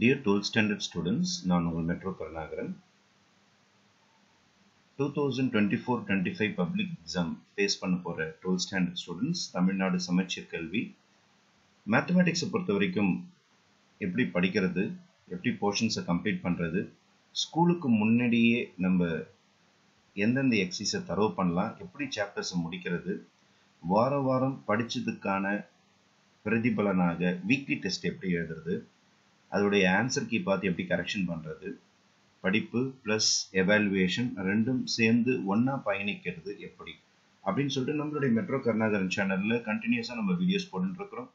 Dear 12th standard students, நான் உங்கள் metro Karunakaran. 2024-25 public exam face பண்ண போகிற 12th ஸ்டாண்டர்ட் ஸ்டூடெண்ட்ஸ், தமிழ்நாடு சமச்சீர் கல்வி மேத்தமேட்டிக்ஸை பொறுத்த வரைக்கும் எப்படி படிக்கிறது, எப்படி போர்ஷன்ஸை கம்ப்ளீட் பண்ணுறது, ஸ்கூலுக்கு முன்னாடியே நம்ம எந்தெந்த எக்ஸசைஸை தரவு பண்ணலாம், எப்படி சாப்டர்ஸை முடிக்கிறது, வாரம் படித்ததுக்கான பிரதிபலனாக வீக்லி டெஸ்ட் எப்படி எழுதுறது, அதோடைய ஆன்சர் கீ பார்த்து எப்படி கரெக்ஷன் பண்ணுறது, படிப்பு ப்ளஸ் எவாலுவேஷன் ரெண்டும் சேர்ந்து ஒன்றா பயணிக்கிறது எப்படி அப்படின்னு சொல்லிட்டு நம்மளுடைய மெட்ரோ கருணாகரன் சேனலில் கண்டினியூஸாக நம்ம வீடியோஸ் போட்டுருக்குறோம்.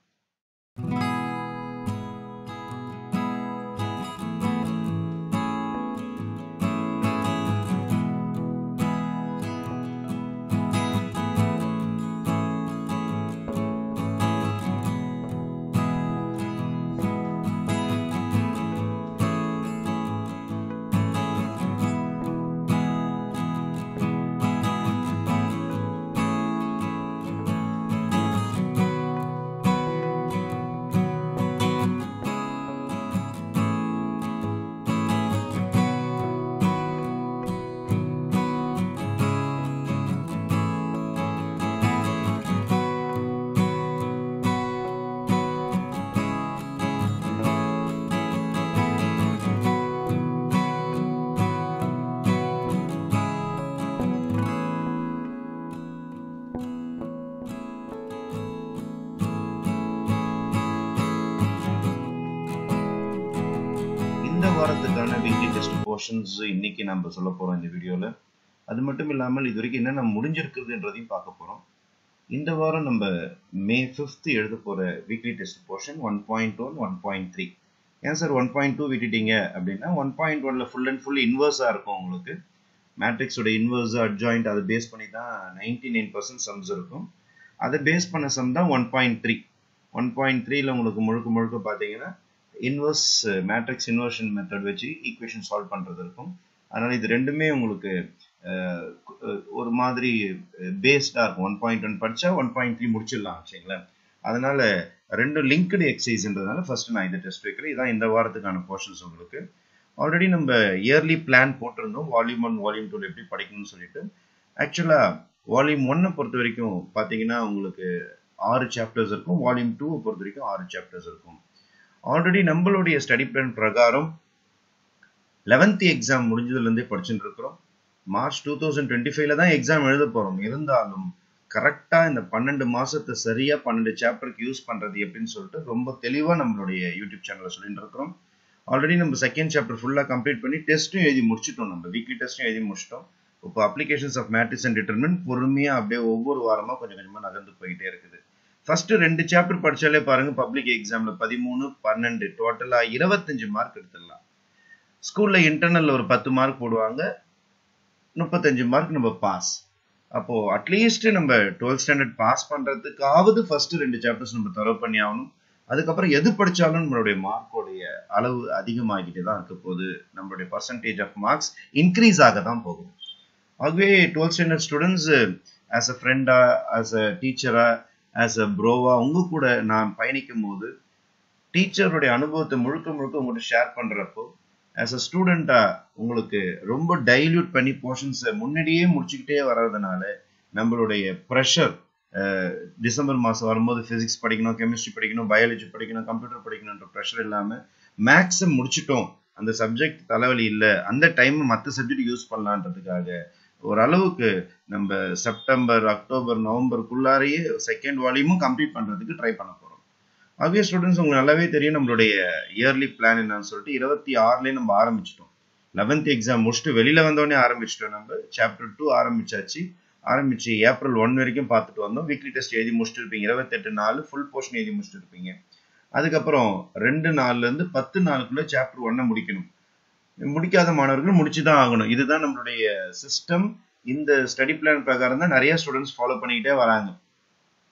இந்த வாரத்துக்கான வீக்லி டெஸ்ட் போர்ஷன்ஸ் இன்னைக்கு நம்ம சொல்ல போறோம் இந்த வீடியோல. அது மட்டும் இல்லாமல் இது வரைக்கும் என்னென்ன முடிஞ்சிருக்குதுன்றதையும் பார்க்க போறோம். இந்த வாரம் நம்ம மே 5th எழுத போற வீக்லி டெஸ்ட் போர்ஷன் 1.1 1.3. ஏன் சார் 1.2 விட்டுட்டீங்க அப்படின்னா 1.1ல ஃபுல் அண்ட் ஃபுல் இன்வர்ஸா இருக்கும். உங்களுக்கு மேட்ரிக்ஸோட இன்வர்ஸ் அட்ஜாயிண்ட் அதை பேஸ் பண்ணி தான் 99% சம்ஸ் இருக்கும். அதை பேஸ் பண்ண சம் தான் 1.3. 1.3ல உங்களுக்கு முழுக்க பார்த்தீங்கன்னா இன்வர்ஸ் மேட்ரிக்ஸ் இன்வர்ஷன் மெத்தட் வச்சு ஈக்குவேஷன் சால்வ் பண்ணுறது இருக்கும். அதனால் இது ரெண்டுமே உங்களுக்கு ஒரு மாதிரி பேஸ்டாக இருக்கும். 1.1 படித்தா 1.3 முடிச்சிடலாம் வச்சுங்களேன். அதனால் ரெண்டும் லிங்க்டு எக்ஸசைஸ்ன்றதுனால ஃபர்ஸ்ட் நான் இதை டெஸ்ட் வைக்கிறேன். இதான் இந்த வாரத்துக்கான போர்ஷன்ஸ். உங்களுக்கு ஆல்ரெடி நம்ம இயர்லி பிளான் போட்டிருந்தோம், வால்யூம் 1 வால்யூம் 2 எப்படி படிக்கணும்னு சொல்லிட்டு. ஆக்சுவலாக வால்யூம் 1 பொறுத்த வரைக்கும் பார்த்தீங்கன்னா உங்களுக்கு 6 சாப்டர்ஸ் இருக்கும். வால்யூம் 2 பொறுத்த வரைக்கும் 6 சாப்டர்ஸ் இருக்கும். ஆல்ரெடி நம்மளுடைய ஸ்டடி பிளான் பிரகாரம் 11th எக்ஸாம் முடிஞ்சதுலேருந்தே படிச்சுட்டு இருக்கிறோம். மார்ச் 2025ல தான் எக்ஸாம் எழுத போகிறோம். இருந்தாலும் கரெக்டாக இந்த 12 மாதத்தை சரியாக 12 சாப்டருக்கு யூஸ் பண்ணுறது எப்படின்னு சொல்லிட்டு ரொம்ப தெளிவாக நம்மளுடைய யூடியூப் சேனலில் சொல்லிட்டு இருக்கிறோம். ஆல்ரெடி நம்ம செகண்ட் சாப்டர் ஃபுல்லாக கம்ப்ளீட் பண்ணி டெஸ்ட்டும் எழுதி முடிச்சிட்டோம். நம்ம வீக்லி டெஸ்ட்டும் எழுதி முடிச்சிட்டோம். இப்போ applications of matrix and determinant பொறுமையாக அப்படியே ஒவ்வொரு வாரமாக கொஞ்சமாக நகர்ந்து போயிட்டே இருக்குது. ஃபர்ஸ்ட் 2 சாப்டர் படிச்சாலே பாருங்க, பப்ளிக் எக்ஸாம்ல 13 12 டோட்டலா 25 மார்க் எடுத்துடலாம். ஸ்கூல்ல இன்டர்னல்ல ஒரு 10 மார்க் போடுவாங்க, 35 மார்க் நம்ம பாஸ். அப்போ அட்லீஸ்ட் நம்ம 12th ஸ்டாண்டர்ட் பாஸ் பண்றதுக்காவது ஃபர்ஸ்ட் 2 சாப்டர்ஸ் நம்ம தரவு பண்ணி ஆகணும். அதுக்கப்புறம் எது படிச்சாலும் நம்மளுடைய மார்க்கோடைய அளவு அதிகமாகிட்டே தான் இருக்க போகுது. நம்மளுடைய பர்சன்டேஜ் ஆஃப் மார்க்ஸ் இன்க்ரீஸ் ஆக தான் போகுது. ஆகவே 12th standard students as a ஃப்ரெண்டா, ஆஸ் அ டீச்சரா, ஆஸ் அ ப்ரோவா உங்க கூட நான் பயணிக்கும் போது டீச்சருடைய அனுபவத்தை முழுக்க உங்கள்கிட்ட ஷேர் பண்றப்போ, ஆஸ் அ ஸ்டூடெண்டா உங்களுக்கு ரொம்ப டைல்யூட் பண்ணி போர்ஷன்ஸை முன்னாடியே முடிச்சுக்கிட்டே வர்றதுனால நம்மளுடைய ப்ரெஷர் டிசம்பர் மாதம் வரும்போது பிசிக்ஸ் படிக்கணும், கெமிஸ்ட்ரி படிக்கணும், பயாலஜி படிக்கணும், கம்ப்யூட்டர் படிக்கணுன்ற ப்ரெஷர் இல்லாமல் மேக்ஸை முடிச்சிட்டோம், அந்த சப்ஜெக்ட் தலைவலி இல்லை, அந்த டைம் மற்ற சப்ஜெக்ட் யூஸ் பண்ணலான்றதுக்காக ஓரளவுக்கு நம்ம செப்டம்பர் அக்டோபர் நவம்பருக்குள்ளாரையே செகண்ட் வால்யூமும் கம்ப்ளீட் பண்றதுக்கு ட்ரை பண்ண போறோம். ஆகிய ஸ்டூடெண்ட்ஸ் உங்களுக்கு நல்லாவே தெரியும் நம்மளுடைய இயர்லி பிளான் என்னன்னு சொல்லிட்டு 26லேயே நம்ம ஆரம்பிச்சிட்டோம். 11th எக்ஸாம் முடிச்சுட்டு வெளியில வந்தோடனே ஆரம்பிச்சிட்டோம். நம்ம சாப்டர் 2 ஆரம்பிச்சு ஏப்ரல் 1 வரைக்கும் பார்த்துட்டு வந்தோம். வீக்லி டெஸ்ட் எழுதி முடிச்சுட்டு இருப்பீங்க. 28 நாள் ஃபுல் போர்ஷன் எழுதி முடிச்சுட்டு இருப்பீங்க. அதுக்கப்புறம் 2 நாள்ல இருந்து 10 நாளுக்குள்ள சாப்டர் 1 முடிக்கணும். முடிக்காத மாணவர்கள் முடிச்சுதான் ஆகணும். இதுதான் நம்மளுடைய சிஸ்டம். இந்த ஸ்டடி பிளான் பிரகாரம் தான் நிறைய ஸ்டூடெண்ட்ஸ் ஃபாலோ பண்ணிக்கிட்டே வராங்க.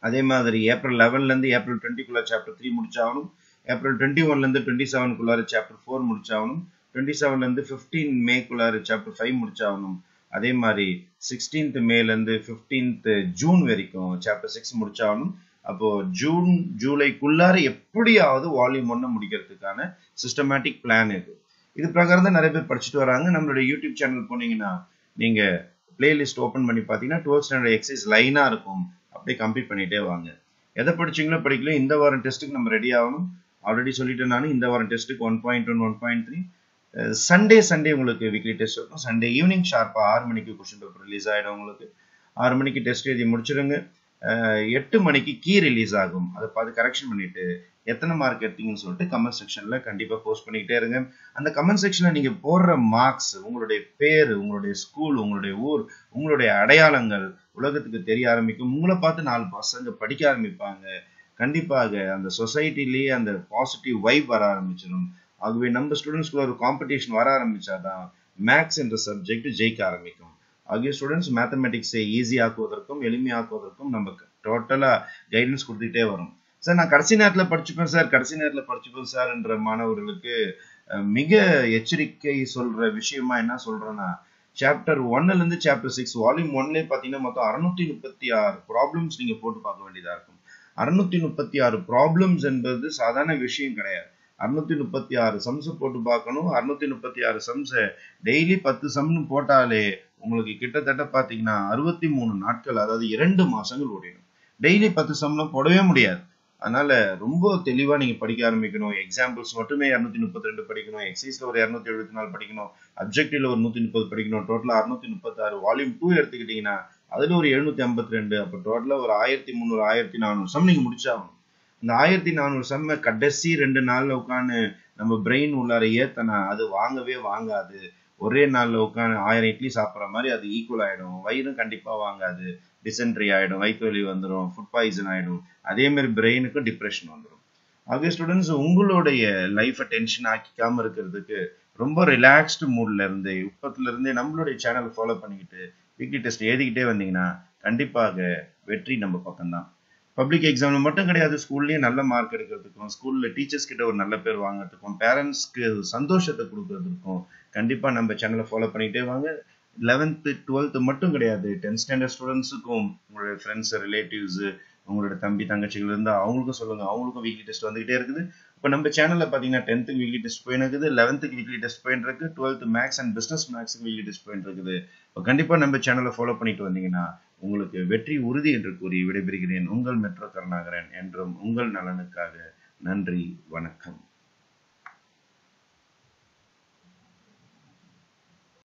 அதே மாதிரி ஏப்ரல் 11ல இருந்து ஏப்ரல் 20க்குள்ள சாப்டர் 3 முடிச்சாகணும். ஏப்ரல் 21ல இருந்து 27க்குள்ளார சாப்டர் 4 முடிச்சாகணும். 27ல இருந்து 15 மேக்குள்ளார சாப்டர் 5 முடிச்சாகணும். அதே மாதிரி 16th மேல இருந்து 15th ஜூன் வரைக்கும் சாப்டர் 6 முடிச்சாகணும். அப்போ ஜூன் ஜூலைக்குள்ளார எப்படியாவது வால்யூம் 1 முடிக்கிறதுக்கான சிஸ்டமேட்டிக் பிளான் இது பிரகாரம் தான் நிறைய பேர் படிச்சுட்டு வராங்க. நம்மளுடைய யூடியூப் சேனல் போனீங்கன்னா நீங்க பிளேலிஸ்ட் ஓபன் பண்ணி பார்த்தீங்கன்னா 12th ஸ்டாண்டர்ட் எக்ஸசைஸ் லைனா இருக்கும். அப்படியே கம்ப்ளீட் பண்ணிட்டே வாங்க. எதை படிச்சீங்களோ படிக்கல, இந்த வாரம் டெஸ்ட்டுக்கு நம்ம ரெடி ஆகணும். ஆல்ரெடி சொல்லிட்டேன் நான், இந்த வாரம் டெஸ்ட்டுக்கு 1.1 1.3 சண்டே உங்களுக்கு வீக்லி டெஸ்ட் இருக்கும். சண்டே ஈவினிங் ஷார்ப்பா 6 மணிக்கு கொஸ்டின் பேப்பர் ரிலீஸ் ஆகிடும். உங்களுக்கு 6 மணிக்கு டெஸ்ட் எழுதி முடிச்சிருங்க. 8 மணிக்கு கீ ரிலீஸ் ஆகும். அதை பார்த்து கரெக்ஷன் பண்ணிட்டு எத்தனை மார்க் எடுத்தீங்கன்னு சொல்லிட்டு கமெண்ட் செக்ஷன்ல கண்டிப்பா போஸ்ட் பண்ணிக்கிட்டே இருங்க. அந்த கமெண்ட் செக்ஷன்ல நீங்க போடுற மார்க்ஸ், உங்களுடைய பேரு, உங்களுடைய ஸ்கூல், உங்களுடைய ஊர், உங்களுடைய அடையாளங்கள் உலகத்துக்கு தெரிய ஆரம்பிக்கும். உங்களை பார்த்து 4 பசங்க படிக்க ஆரம்பிப்பாங்க. கண்டிப்பாக அந்த சொசைட்டிலேயே அந்த பாசிட்டிவ் வைப் வர ஆரம்பிச்சிடும். ஆகவே நம்ம ஸ்டூடெண்ட்ஸ்குள்ள ஒரு காம்படிஷன் வர ஆரம்பிச்சாதான் மேக்ஸ் என்ற சப்ஜெக்ட் ஜெயிக்க ஆரம்பிக்கும். ஆகிய ஸ்டூடெண்ட்ஸ் மேத்தமெட்டிக்ஸை ஈஸி ஆக்குவதற்கும் எளிமையாக்குவதற்கும் நம்ம டோட்டலா கைடன்ஸ் கொடுத்துட்டே வரும். சார் நான் கடைசி நேரத்தில் படிச்சுப்பேன் சார் என்ற மாணவர்களுக்கு மிக எச்சரிக்கை சொல்ற விஷயமா என்ன சொல்றேன்னா, சாப்டர் 1ல இருந்து சாப்டர் 6 வால்யூம் 1ல பாத்தீங்கன்னா மொத்தம் 636 ப்ராப்ளம்ஸ் நீங்க போட்டு பார்க்க வேண்டியதா இருக்கும். 636 ப்ராப்ளம்ஸ் என்பது சாதாரண விஷயம் கிடையாது. 636 சம்ஸ் போட்டு பார்க்கணும். 636 சம்ஸ் டெய்லி 10 சம்னு போட்டாலே உங்களுக்கு கிட்டத்தட்ட பாத்தீங்கன்னா 63 நாட்கள், அதாவது 2 மாசங்கள் ஓடிடும். டெய்லி 10 சம்லாம் போடவே முடியாது. அதனால ரொம்ப தெளிவா நீங்க படிக்க ஆரம்பிக்கணும். எக்ஸாம்பிள்ஸ் மட்டுமே 232 படிக்கணும். எக்ஸசைஸ்ல ஒரு 274 படிக்கணும். அப்ஜெக்டிவ்ல ஒரு 130 படிக்கணும். டோட்டலா 636. வால்யூம் 2 எடுத்துக்கிட்டீங்கன்னா அதுல ஒரு 752. அப்ப டோட்டலா ஒரு 1300 1400 சம் நீங்க முடிச்சாகணும். இந்த 1400 சம்ம கடைசி 2 நாள்ல உட்காந்து நம்ம பிரெயின் உள்ளார ஏத்தனா அது வாங்கவே வாங்காது. ஒரே நாள்ல உட்காந்து 1000 இட்லி சாப்பிட்ற மாதிரி அது ஈக்குவல் ஆயிடும். வயிறும் கண்டிப்பா வாங்காது. டிசென்ட்ரி ஆயிடும், வயிற்று வலி வந்துடும், ஃபுட் பாய்சன் ஆயிடும். அதே மாதிரி பிரெயினுக்கும் டிப்ரெஷன் வந்துடும். ஆகவே ஸ்டூடெண்ட்ஸ் உங்களுடைய லைஃபை டென்ஷன் ஆக்கிக்காம இருக்கிறதுக்கு ரொம்ப ரிலாக்ஸ்டு மூட்ல இருந்து இப்பத்துல இருந்தே நம்மளுடைய சேனலை ஃபாலோ பண்ணிக்கிட்டு வீக்லி டெஸ்ட் எழுதிக்கிட்டே வந்தீங்கன்னா கண்டிப்பாக வெற்றி நம்ம பக்கம்தான். பப்ளிக் எக்ஸாம்ல மட்டும் கிடையாது, ஸ்கூல்லயே நல்ல மார்க் எடுக்கிறதுக்கும், ஸ்கூல்ல டீச்சர்ஸ் கிட்ட ஒரு நல்ல பேர் வாங்குறதுக்கும், பேரண்ட்ஸ்க்கு சந்தோஷத்தை கொடுக்கறதுக்கும் கண்டிப்பா நம்ம சேனலை ஃபாலோ பண்ணிக்கிட்டே வாங்க. 11th 12th மட்டும் கிடையாது, 10th ஸ்டாண்டர்ட் ஸ்டூடெண்ட்ஸுக்கும் உங்களுடைய ஃப்ரெண்ட்ஸ், ரிலேட்டிவ்ஸ், உங்களோட தம்பி தங்கச்சிகள் இருந்தா அவங்களுக்கும் சொல்லுங்க. அவங்களுக்கும் வீக்லி டெஸ்ட் வந்துகிட்டே இருக்குது. இப்போ நம்ம சேனல்ல பாத்தீங்கன்னா 10th வீக்லி டெஸ்ட் போயின்னு இருக்குது, 11th வீக்லி டெஸ்ட் போயின்னு இருக்கு, 12th maths and business maths weekly test போயின்னு இருக்குது. இப்போ கண்டிப்பா நம்ம சேனலை ஃபாலோ பண்ணிட்டு வந்தீங்கன்னா உங்களுக்கு வெற்றி உறுதி என்று கூறி விடைபெறுகிறேன். உங்கள் மெட்ரோ கருணாகரன். என்றும் உங்கள் நலனுக்காக. நன்றி, வணக்கம்.